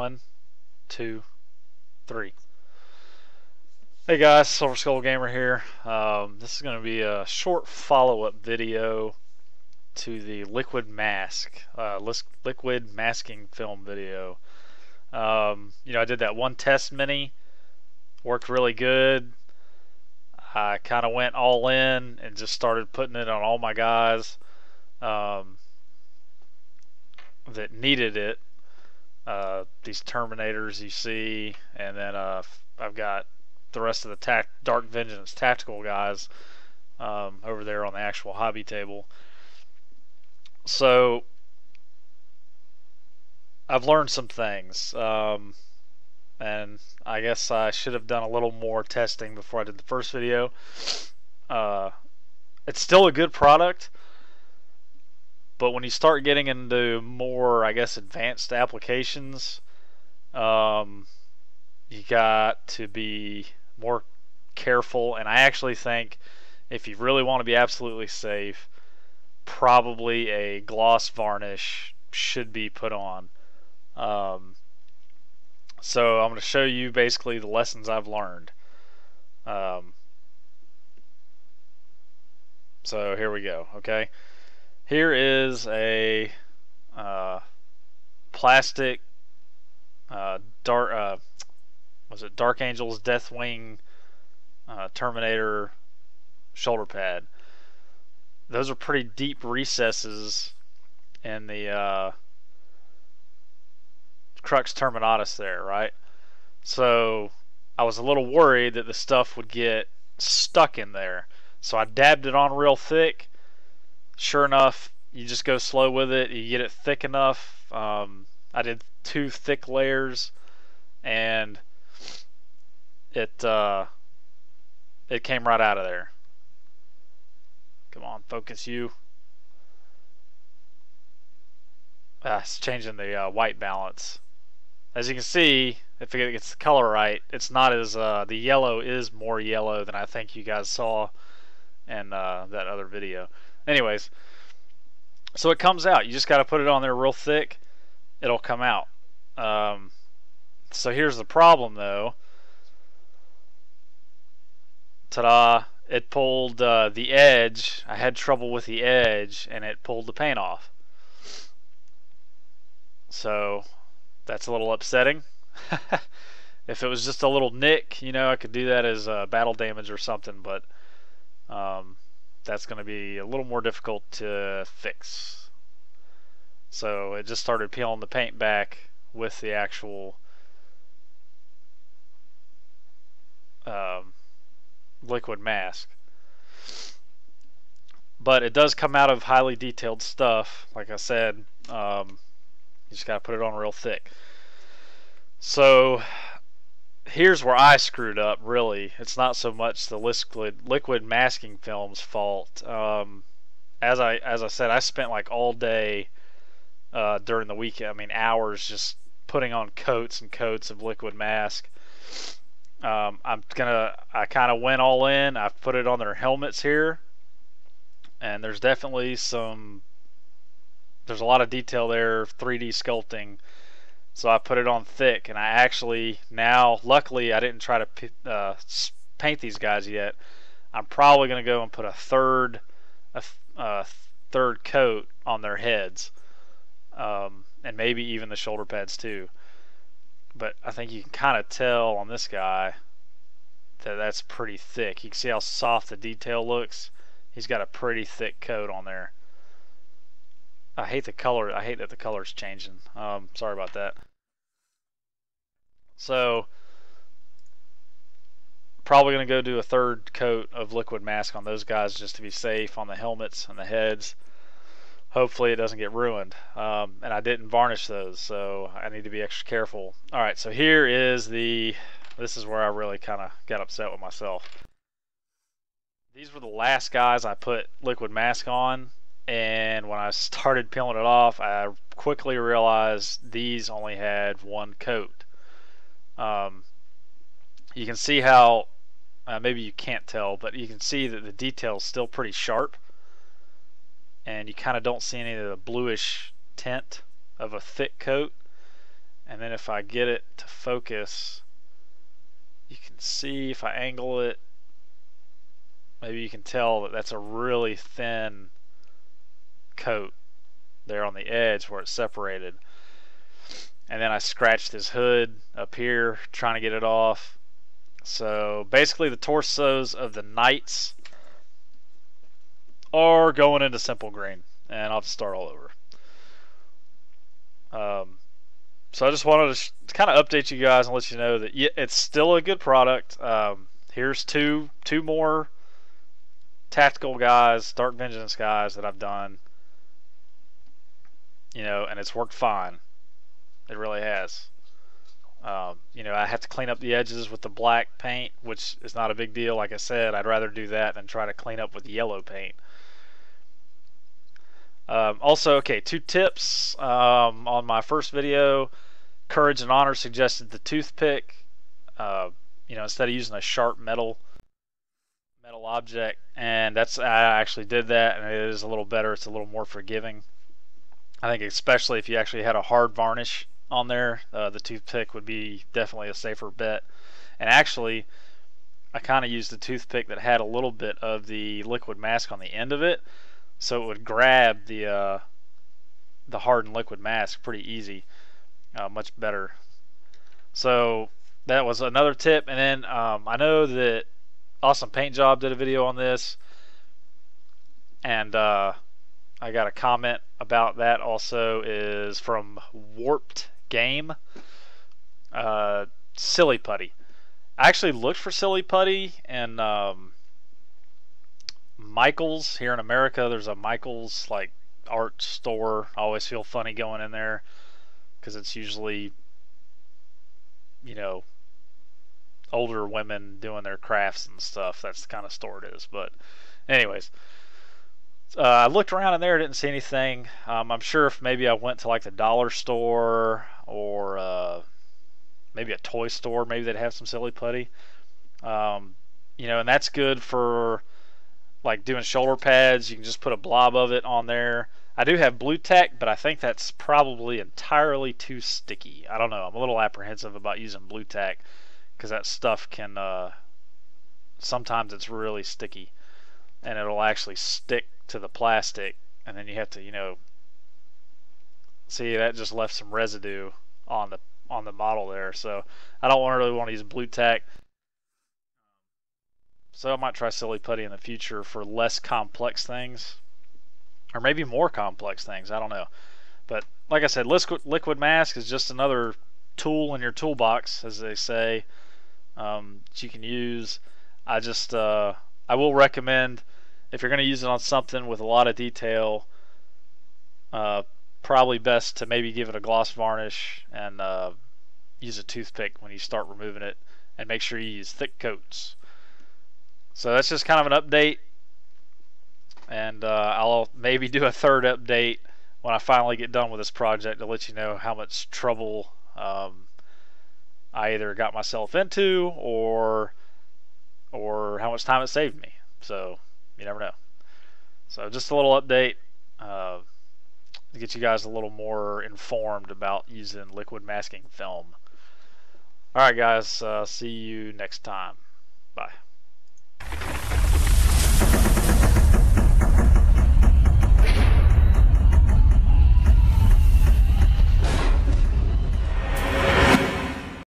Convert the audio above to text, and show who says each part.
Speaker 1: 1, 2, 3. Hey guys, Silver Skull Gamer here. This is going to be a short follow-up video to the liquid mask, liquid masking film video. I did that one test mini, worked really good. I kind of went all in and just started putting it on all my guys that needed it. These Terminators you see, and then I've got the rest of the Dark Vengeance tactical guys over there on the actual hobby table. So I've learned some things, and I guess I should have done a little more testing before I did the first video. It's still a good product, but when you start getting into more, I guess, advanced applications, you got to be more careful. And I actually think if you really want to be absolutely safe, probably a gloss varnish should be put on. So I'm going to show you basically the lessons I've learned. So here we go. Okay, here is a plastic Dark Angel's Deathwing Terminator shoulder pad. Those are pretty deep recesses in the crux terminatus there, right? So I was a little worried that the stuff would get stuck in there. So I dabbed it on real thick. Sure enough, you just go slow with it. You get it thick enough. I did 2 thick layers, and it came right out of there. Come on, focus you. It's changing the white balance. As you can see, if it gets the color right, it's not as the yellow is more yellow than I think you guys saw in that other video. Anyways, so it comes out. You just got to put it on there real thick. It'll come out. So here's the problem, though. Ta-da! It pulled the edge. I had trouble with the edge, and it pulled the paint off. So that's a little upsetting. If it was just a little nick, I could do that as battle damage or something, but that's going to be a little more difficult to fix. So it just started peeling the paint back with the actual liquid mask. But it does come out of highly detailed stuff. Like I said, you just got to put it on real thick. So here's where I screwed up, really. It's not so much the liquid masking film's fault. As I said, I spent like all day during the weekend, hours, just putting on coats and coats of liquid mask. I kind of went all in. I've put it on their helmets here, and there's definitely there's a lot of detail there, 3D sculpting. So I put it on thick, and I actually now, luckily, I didn't try to paint these guys yet. I'm probably going to go and put a third coat on their heads, and maybe even the shoulder pads too. But I think you can kind of tell on this guy that that's pretty thick. You can see how soft the detail looks. He's got a pretty thick coat on there. I hate the color. I hate that the color's changing. Sorry about that. So probably going to go do a third coat of liquid mask on those guys just to be safe on the helmets and the heads. Hopefully it doesn't get ruined. And I didn't varnish those, so I need to be extra careful. Alright, so here is this is where I really kind of got upset with myself. These were the last guys I put liquid mask on, and when I started peeling it off, I quickly realized these only had 1 coat. You can see how, maybe you can't tell, but you can see that the detail is still pretty sharp, and you kind of don't see any of the bluish tint of a thick coat. And then if I get it to focus, you can see if I angle it, maybe you can tell that that's a really thin coat there on the edge where it's separated. And then I scratched his hood up here trying to get it off. So basically the torsos of the knights are going into simple green, and I'll have to start all over. So I just wanted to kind of update you guys and let you know that it's still a good product. Here's two more tactical guys, Dark Vengeance guys that I've done, and it's worked fine. It really has. I have to clean up the edges with the black paint, which is not a big deal. Like I said, I'd rather do that than try to clean up with yellow paint. Also, okay, 2 tips. On my first video, Courage and Honor suggested the toothpick. Instead of using a sharp metal object, and I actually did that, and it is a little better. It's a little more forgiving. I think especially if you actually had a hard varnish on there, the toothpick would be definitely a safer bet. And actually, I kind of used the toothpick that had a little bit of the liquid mask on the end of it, so it would grab the hardened liquid mask pretty easy, much better. So that was another tip. And then I know that Awesome Paint Job did a video on this, and I got a comment about that also, is from Warped Game. Silly Putty. I actually looked for Silly Putty and Michael's here in America. There's a Michael's like art store. I always feel funny going in there because it's usually older women doing their crafts and stuff. That's the kind of store it is. But anyways, I looked around in there, didn't see anything. I'm sure if maybe I went to like the dollar store or maybe a toy store, maybe they'd have some Silly Putty. And that's good for like doing shoulder pads. You can just put a blob of it on there. I do have Blue Tack, but I think that's probably entirely too sticky. I don't know. I'm a little apprehensive about using Blue Tack because that stuff can sometimes it's really sticky and it'll actually stick to the plastic, and then you have to see that just left some residue on the model there. So I don't really want to use Blue Tack. So I might try Silly Putty in the future for less complex things, or maybe more complex things. I don't know. But like I said, liquid mask is just another tool in your toolbox, as they say, that you can use. I will recommend, if you're going to use it on something with a lot of detail, probably best to maybe give it a gloss varnish and use a toothpick when you start removing it, and make sure you use thick coats. So that's just kind of an update, and I'll maybe do a third update when I finally get done with this project to let you know how much trouble I either got myself into or how much time it saved me. So you never know. So just a little update to get you guys a little more informed about using liquid masking film. Alright guys, see you next time. Bye.